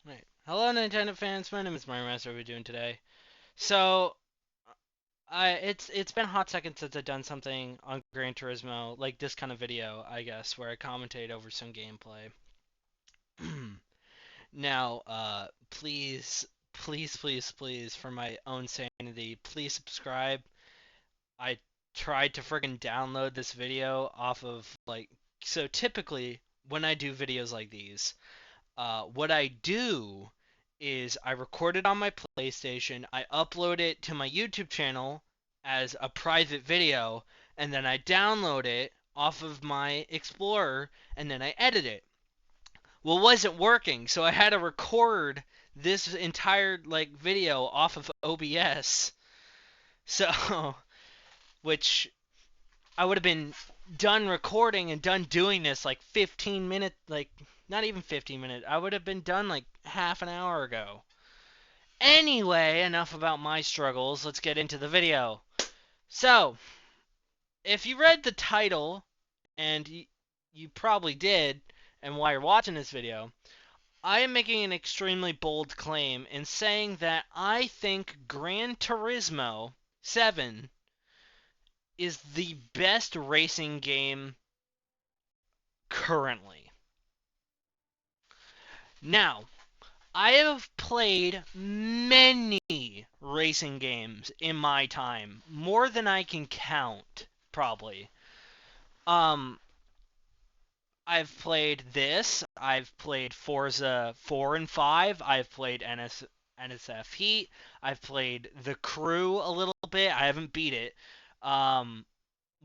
Right. Hello, Nintendo fans. My name is Mario Master. What are we doing today? So, it's been a hot second since I've done something on Gran Turismo, like this kind of video, I guess, where I commentate over some gameplay. Now, please, for my own sanity, please subscribe. I tried to friggin' download this video off of so typically when I do videos like these. What I do is I record it on my PlayStation, I upload it to my YouTube channel as a private video, and then I download it off of my Explorer, and then I edit it. Well, it wasn't working, so I had to record this entire video off of OBS. So, which I would have been done recording and done doing this like 15 minutes, like not even 15 minutes. I would have been done like half an hour ago. Anyway, enough about my struggles. Let's get into the video. So, if you read the title, and you probably did, and why you're watching this video, I am making an extremely bold claim in saying that I think Gran Turismo 7 is the best racing game currently. Now, I have played many racing games in my time, more than I can count, probably. Um, I've played this. I've played Forza 4 and 5. I've played NSF Heat. I've played The Crew a little bit. I haven't beat it. Um,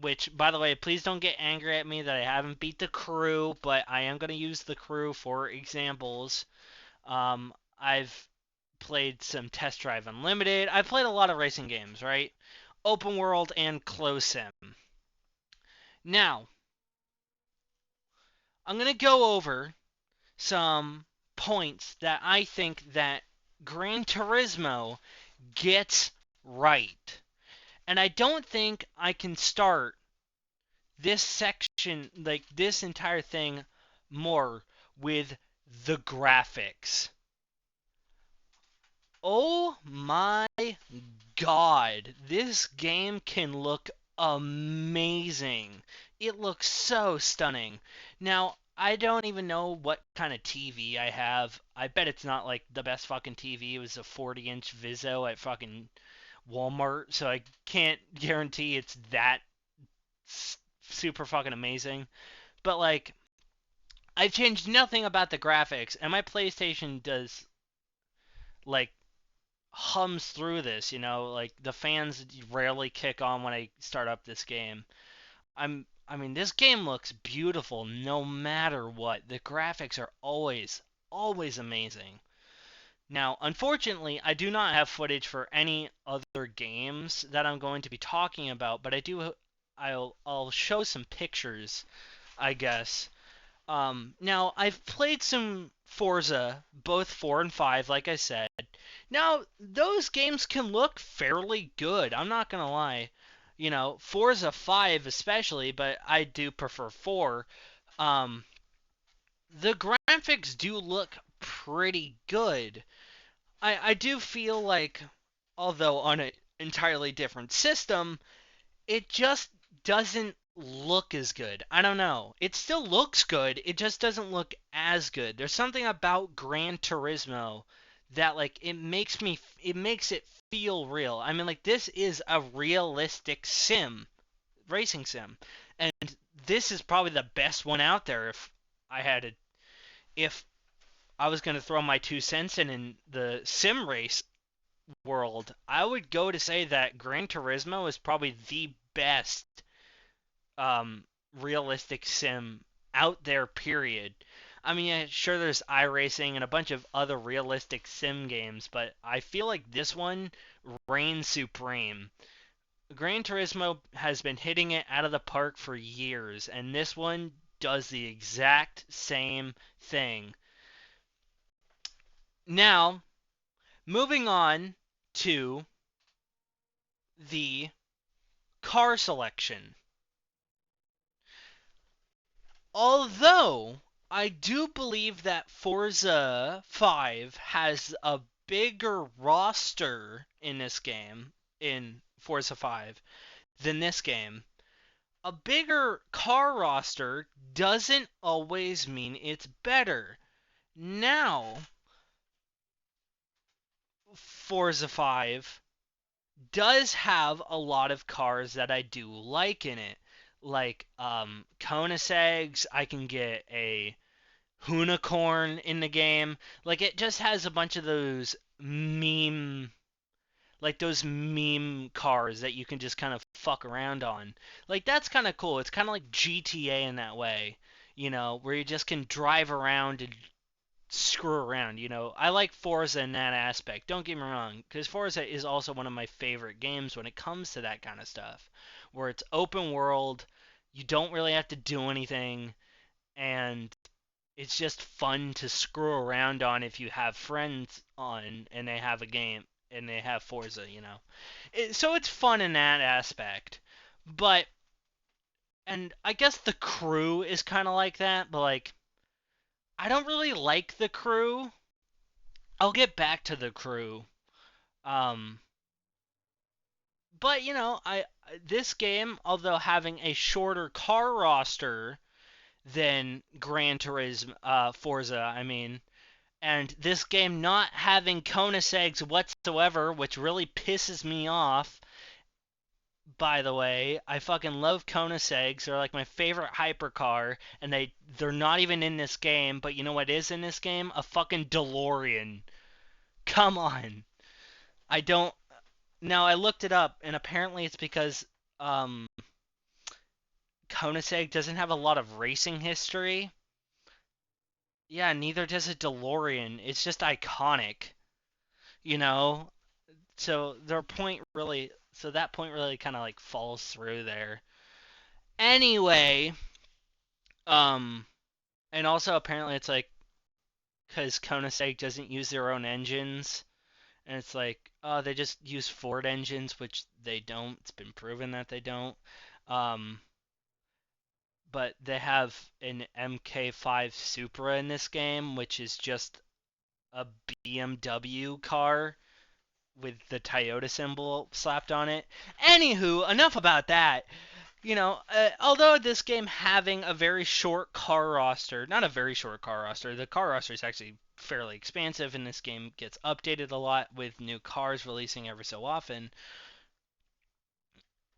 which, by the way, please don't get angry at me that I haven't beat The Crew, but I am going to use The Crew for examples. I've played some Test Drive Unlimited. I've played a lot of racing games, right? Open world and close sim. Now, I'm going to go over some points that I think that Gran Turismo gets right. And I don't think I can start this section, like this entire thing, more with the graphics. Oh my god, this game can look amazing. It looks so stunning. Now, I don't even know what kind of TV I have. I bet it's not like the best fucking TV. It was a 40-inch Vizzo at fucking Walmart, so I can't guarantee it's that super fucking amazing. But like, I've changed nothing about the graphics, and my PlayStation does like hums through this, like the fans rarely kick on when I start up this game. I mean this game looks beautiful no matter what. The graphics are always amazing. Now, unfortunately, I do not have footage for any other games that I'm going to be talking about, but I'll show some pictures, I guess. Now I've played some Forza, both 4 and 5, like I said. Now, those games can look fairly good. I'm not gonna lie. Forza 5 especially, but I do prefer 4. Um, the graphics do look pretty good. I do feel like, although on an entirely different system, it just doesn't look as good. I don't know. It still looks good. It just doesn't look as good. There's something about Gran Turismo that it makes it feel real. I mean, like, this is a realistic racing sim. And this is probably the best one out there I had a if I was going to throw my 2 cents in the sim race world. I would go to say that Gran Turismo is probably the best um, realistic sim out there, period. I mean, yeah, sure, there's iRacing and a bunch of other realistic sim games, but I feel like this one reigns supreme. Gran Turismo has been hitting it out of the park for years, and this one does the exact same thing. Now, moving on to the car selection. Although I do believe that Forza 5 has a bigger roster in this game, in Forza 5, than this game. A bigger car roster doesn't always mean it's better. Now, Forza 5 does have a lot of cars that I do like in it. Like Koenigseggs, I can get a Unicorn in the game. Like it just has a bunch of those meme cars that you can just kind of fuck around on. Like that's kind of cool. It's kind of like GTA in that way, where you just can drive around and screw around. I like Forza in that aspect. Don't get me wrong, because Forza is also one of my favorite games when it comes to that kind of stuff, where it's open world, you don't really have to do anything, and it's just fun to screw around on if you have friends on and they have a game and they have Forza. So it's fun in that aspect. But and I guess the crew is kind of like that, but like I don't really like the crew. I'll get back to the crew. Um but I this game, although having a shorter car roster than Gran Turismo Forza, I mean, and this game not having Koenigseggs whatsoever, which really pisses me off. By the way, I fucking love Koenigseggs. They're like my favorite hypercar, and they're not even in this game. But you know what is in this game? A fucking DeLorean. Come on. I don't. Now I looked it up, and apparently it's because um Koenigsegg doesn't have a lot of racing history. Yeah, neither does a DeLorean. It's just iconic, you know. So that point really kind of like falls through there. Anyway, um, and also apparently it's like because Koenigsegg doesn't use their own engines, and it's like they just use Ford engines, which they don't. It's been proven that they don't. Um, but they have an MK5 Supra in this game, which is just a BMW car with the Toyota symbol slapped on it. Anywho, enough about that. Although this game having a very short car roster, not a very short car roster, the car roster is actually fairly expansive, and this game gets updated a lot with new cars releasing every so often.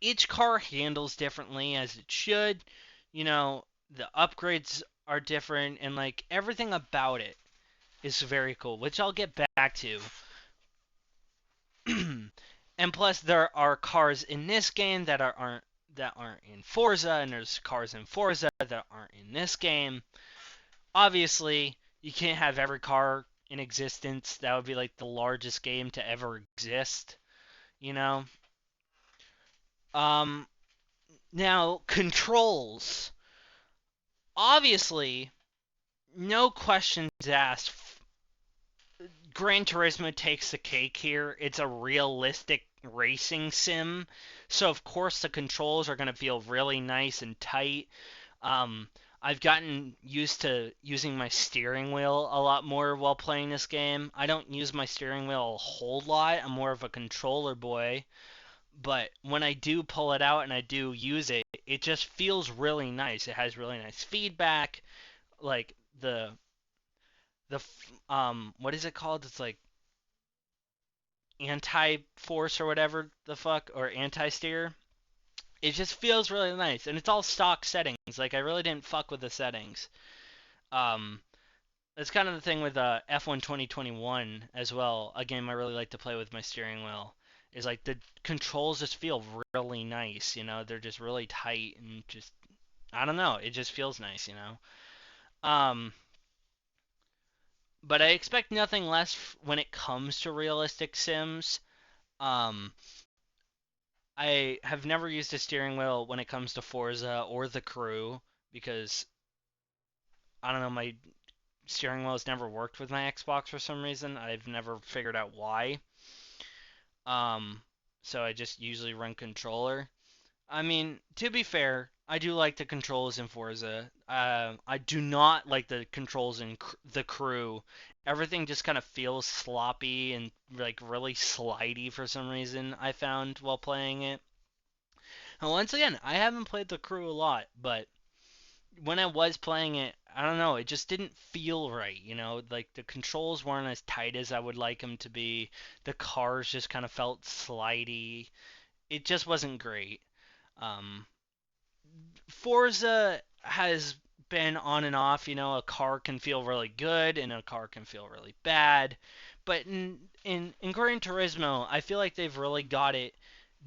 Each car handles differently as it should. The upgrades are different, and like everything about it is very cool, which I'll get back to. And plus, there are cars in this game that aren't in Forza, and there's cars in Forza that aren't in this game. Obviously, you can't have every car in existence. That would be like the largest game to ever exist, you know. Um, Now controls. Obviously, no questions asked. Gran Turismo takes the cake here. It's a realistic racing sim, so of course the controls are going to feel really nice and tight. Um, I've gotten used to using my steering wheel a lot more while playing this game. I don't use my steering wheel a whole lot. I'm more of a controller boy, but when I do pull it out and I do use it, it just feels really nice. It has really nice feedback, like what is it called? It's like anti-force or whatever the fuck, or anti-steer. It just feels really nice, and it's all stock settings. Like I really didn't fuck with the settings. Um, that's kind of the thing with F1 2021 as well. A game I really like to play with my steering wheel is like the controls just feel really nice. They're just really tight and just I don't know. It just feels nice. Um, but I expect nothing less when it comes to realistic sims. Um, I have never used a steering wheel when it comes to Forza or the crew because I don't know, my steering wheel has never worked with my Xbox for some reason. I've never figured out why. Um, so I just usually run controller. I mean, to be fair, I do like the controls in Forza. I do not like the controls in the Crew. Everything just kind of feels sloppy and like really slidey for some reason, I found while playing it. And once again, I haven't played the Crew a lot, but when I was playing it, I don't know, it just didn't feel right, you know? Like the controls weren't as tight as I would like them to be. The cars just kind of felt slidey. It just wasn't great. Um, Forza has been on and off. You know, a car can feel really good and a car can feel really bad. But in Gran Turismo, I feel like they've really got it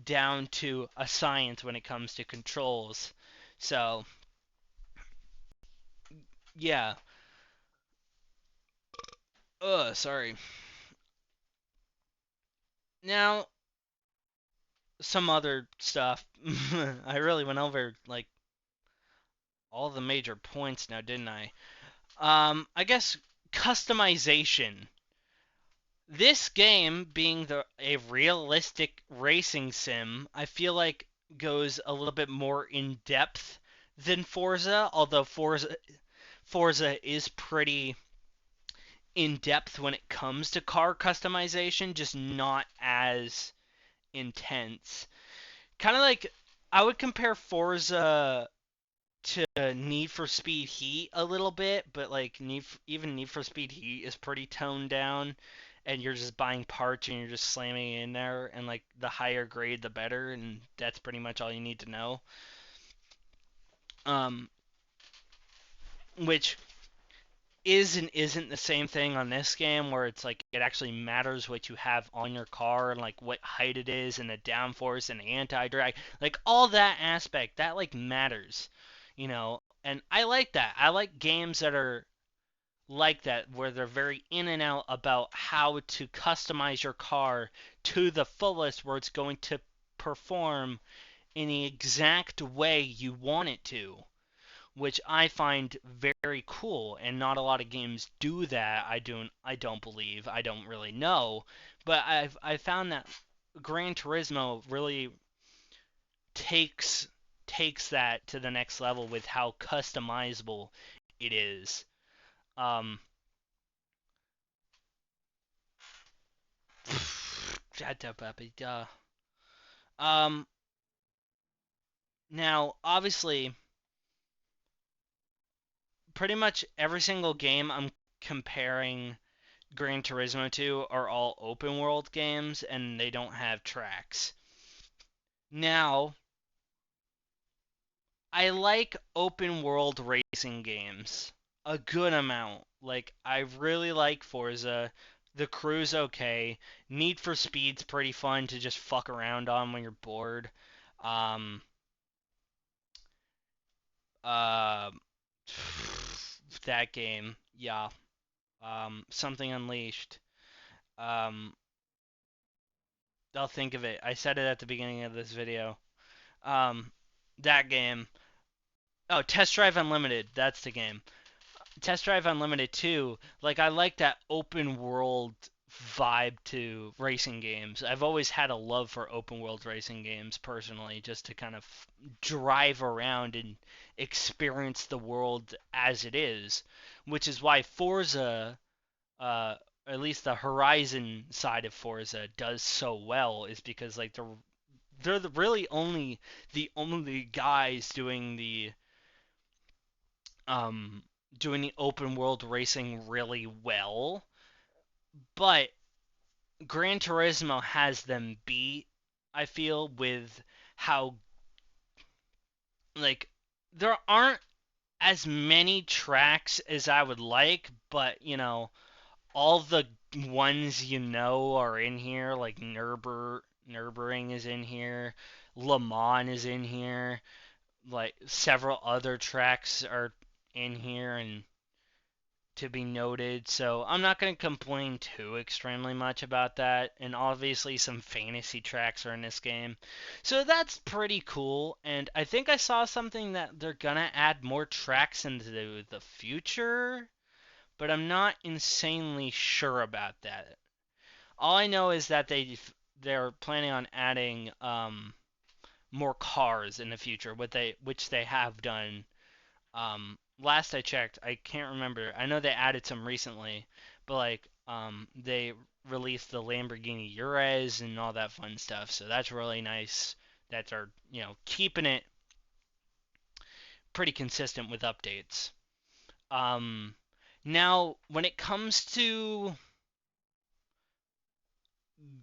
down to a science when it comes to controls. So, yeah. Sorry. Now, some other stuff. I really went over like all the major points now, didn't I? I guess customization. This game being a realistic racing sim, I feel like goes a little bit more in depth than Forza, although Forza is pretty in depth when it comes to car customization, just not as intense. Kind of like I would compare Forza to Need for Speed Heat a little bit, but like even Need for Speed Heat is pretty toned down, and you're just buying parts and you're just slamming it in there, and like the higher grade the better, and that's pretty much all you need to know. Um, which is and isn't the same thing on this game, where it's like it actually matters what you have on your car and like what height it is and the downforce and the anti-drag, like all that aspect that like matters, you know. And I like that. I like games that are like that, where they're very in and out about how to customize your car to the fullest, where it's going to perform in the exact way you want it to, which I find very cool. And not a lot of games do that. I don't believe. I don't really know, but I found that Gran Turismo really takes takes that to the next level with how customizable it is. Um, Shut up, puppy. Duh. Um, Now, obviously, pretty much every single game I'm comparing Gran Turismo to are all open world games, and they don't have tracks. Now, I like open world racing games a good amount. Like, I really like Forza. The Crew's okay. Need for Speed's pretty fun to just fuck around on when you're bored. Um, uh, that game, yeah. Something Unleashed. Um, I'll think of it. I said it at the beginning of this video. Um, that game. Oh, Test Drive Unlimited. That's the game. Test Drive Unlimited 2. Like, I like that open world vibe to racing games. I've always had a love for open world racing games personally, just to kind of drive around and experience the world as it is, which is why Forza, uh, at least the Horizon side of Forza, does so well, is because like they're the only guys um doing the open world racing really well. But Gran Turismo has them beat, I feel, with how like there aren't as many tracks as I would like, but you know, all the ones you know are in here. Like Nürburgring is in here, Le Mans is in here, like several other tracks are in here and to be noted. So I'm not going to complain too extremely much about that. And obviously some fantasy tracks are in this game. So that's pretty cool. And I think I saw something that they're going to add more tracks into the future, but I'm not insanely sure about that. All I know is that they're planning on adding more cars in the future, which they have done. Last I checked, I can't remember. I know they added some recently, but like they released the Lamborghini Urus and all that fun stuff. So that's really nice. That are keeping it pretty consistent with updates. Um, Now when it comes to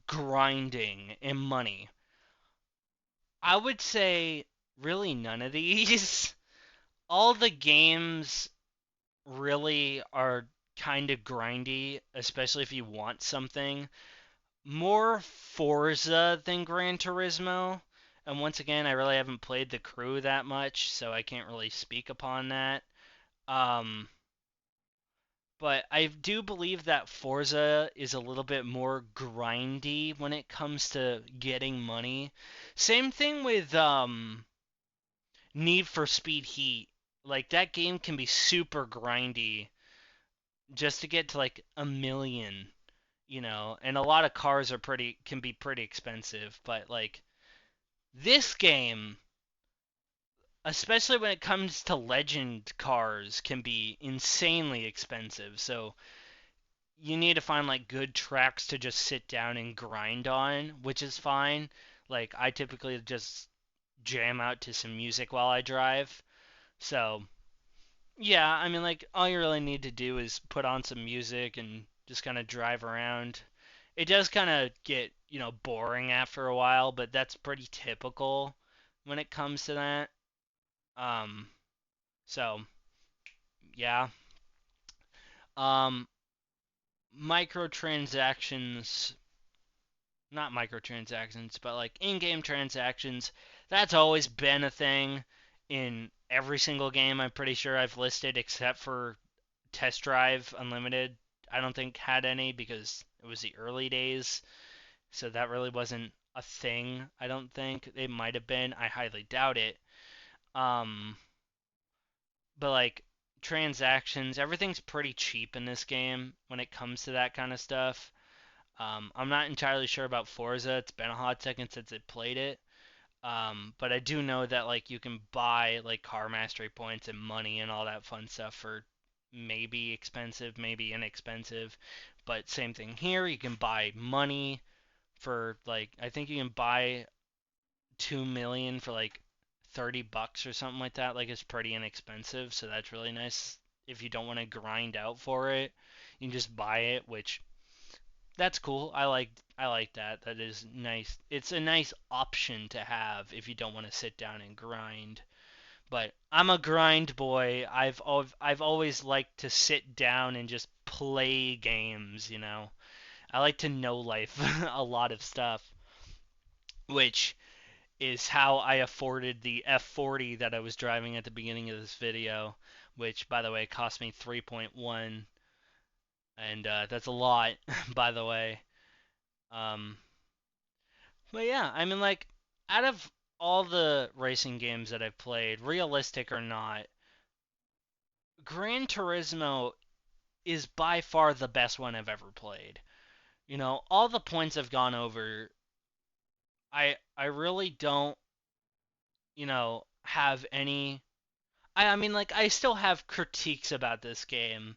grinding and money, I would say really none of these. All the games really are kind of grindy, especially if you want something. More Forza than Gran Turismo. And once again, I really haven't played the crew that much, so I can't really speak upon that. Um, but I do believe that Forza is a little bit more grindy when it comes to getting money. Same thing with Need for Speed Heat. Like that game can be super grindy just to get to like a million, and a lot of cars are pretty can be pretty expensive, but like this game, especially when it comes to legend cars, can be insanely expensive. So you need to find like good tracks to just sit down and grind on, which is fine. Like I typically just jam out to some music while I drive. So, yeah, I mean like all you really need to do is put on some music and just kind of drive around. It does kind of get, boring after a while, but that's pretty typical when it comes to that. Um, so yeah. Um, Microtransactions, not microtransactions, but like in-game transactions, that's always been a thing in every single game I'm pretty sure I've listed except for Test Drive Unlimited. I don't think had any because it was the early days, so that really wasn't a thing. I don't think it might have been. I highly doubt it. Um, but like transactions, everything's pretty cheap in this game when it comes to that kind of stuff. I'm not entirely sure about Forza. It's been a hot second since I played it. But I do know that like you can buy like car mastery points and money and all that fun stuff for maybe expensive, maybe inexpensive. But same thing here, you can buy money for like I think you can buy 2 million for like $30 or something like that. Like it's pretty inexpensive, so that's really nice. If you don't want to grind out for it, you can just buy it, which that's cool. I like that. That is nice. It's a nice option to have if you don't want to sit down and grind. But I'm a grind boy. I've always liked to sit down and just play games. I like to know life a lot of stuff, which is how I afforded the F40 that I was driving at the beginning of this video, which by the way cost me 3.1, and that's a lot, by the way. Um, but yeah, I mean like out of all the racing games that I've played, realistic or not, Gran Turismo is by far the best one I've ever played. All the points I've gone over, I really don't, have any. I mean, like, I still have critiques about this game.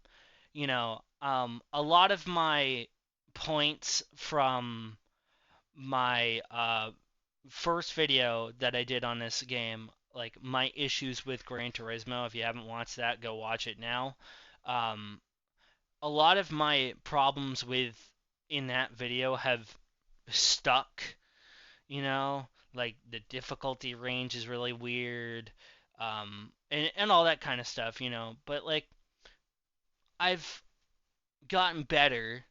A lot of my points from my first video that I did on this game, like my issues with Gran Turismo. If you haven't watched that, go watch it now. Um, a lot of my problems with in that video have stuck, like the difficulty range is really weird, and all that kind of stuff. But like I've gotten better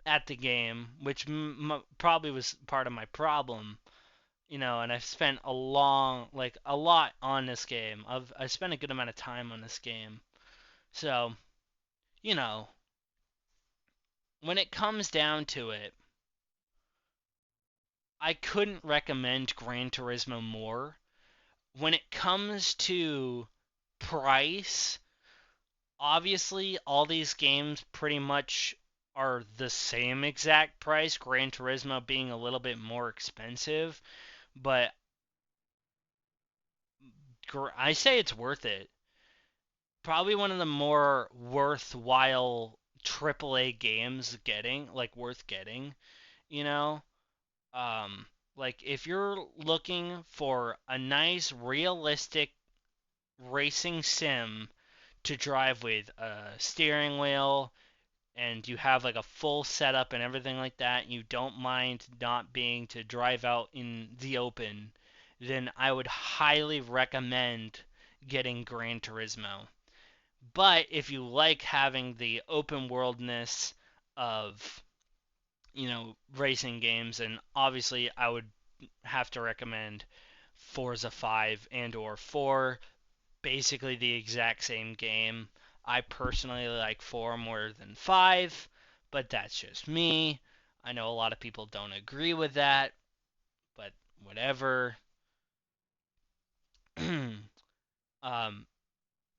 at the game, which probably was part of my problem. And I've spent a lot on this game. I spent a good amount of time on this game. So, you know, when it comes down to it, I couldn't recommend Gran Turismo more. When it comes to price, obviously all these games pretty much are the same exact price, Gran Turismo being a little bit more expensive, but I say it's worth it. Probably one of the more worthwhile AAA games worth getting, you know? Um, like if you're looking for a nice, realistic racing sim to drive with a steering wheel and you have like a full setup and everything like that, and you don't mind not being to drive out in the open, then I would highly recommend getting Gran Turismo. But if you like having the open worldness of, racing games, and obviously I would have to recommend Forza 5 and or 4, basically the exact same game. I personally like 4 more than 5, but that's just me. I know a lot of people don't agree with that, but whatever. um,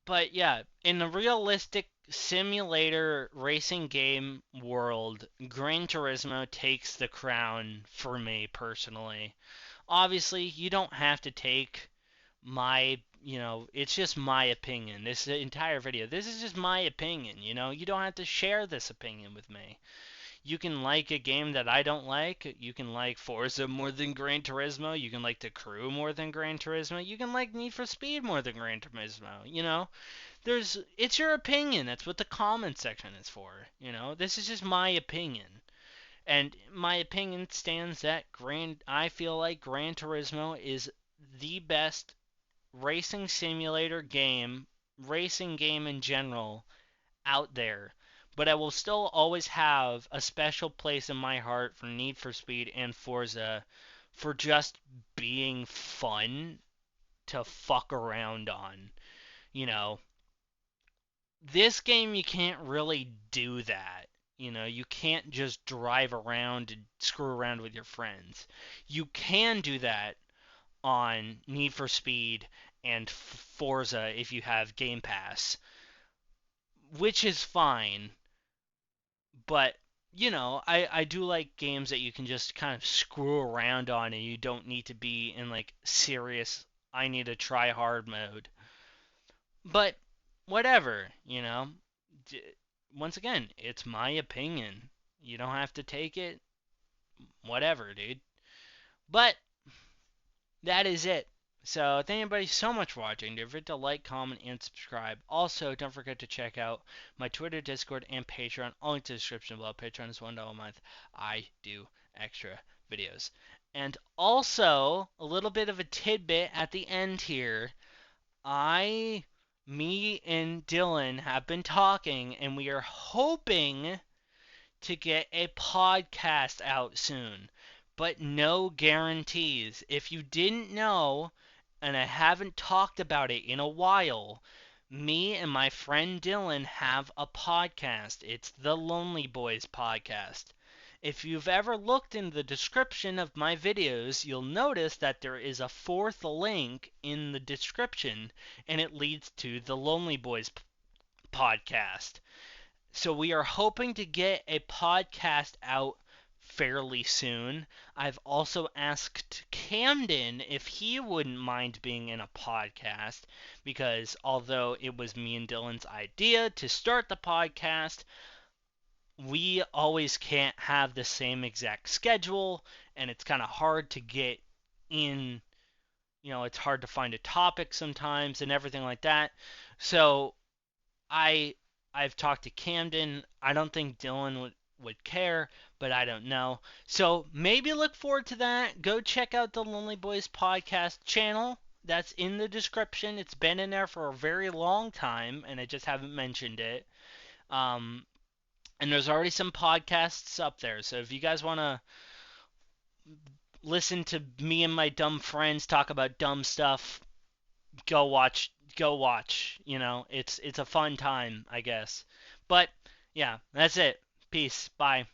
but yeah, in the realistic simulator racing game world, Gran Turismo takes the crown for me personally. Obviously, you don't have to take it's just my opinion. This entire video, this is just my opinion. You don't have to share this opinion with me. You can like a game that I don't like. You can like Forza more than Gran Turismo. You can like The Crew more than Gran Turismo. You can like Need for Speed more than Gran Turismo. It's your opinion. That's what the comment section is for. This is just my opinion. And my opinion stands that I feel like Gran Turismo is the best racing game in general out there. But I will still always have a special place in my heart for Need for Speed and Forza for just being fun to fuck around on. You know, this game you can't really do that. You can't just drive around and screw around with your friends. You can do that on Need for Speed and Forza if you have Game Pass, which is fine. But I do like games that you can just kind of screw around on and you don't need to be in like serious I need to try hard mode. But whatever. Once again, it's my opinion. You don't have to take it. Whatever, dude. But that is it. So thank everybody so much for watching. Don't forget to like, comment, and subscribe. Also, don't forget to check out my Twitter, Discord, and Patreon. All in the description below. Patreon is $1 a month. I do extra videos. And also, a little bit of a tidbit at the end here. Me and Dylan have been talking, and we are hoping to get a podcast out soon, but no guarantees. If you didn't know, and I haven't talked about it in a while, me and my friend Dylan have a podcast. It's the Lonely Boys podcast. If you've ever looked in the description of my videos, you'll notice that there is a fourth link in the description, and it leads to the Lonely Boys podcast. So we are hoping to get a podcast out fairly soon. I've also asked Camden if he wouldn't mind being in a podcast because although it was me and Dylan's idea to start the podcast, we always can't have the same exact schedule and it's kind of hard to get in, it's hard to find a topic sometimes and everything like that. So I I've talked to Camden. I don't think Dylan would care, but I don't know. So maybe look forward to that. Go check out the Lonely Boys podcast channel. That's in the description. It's been in there for a very long time, and I just haven't mentioned it. Um, and there's already some podcasts up there. So if you guys want to listen to me and my dumb friends talk about dumb stuff, go watch. It's a fun time, I guess. But yeah, that's it. Peace. Bye.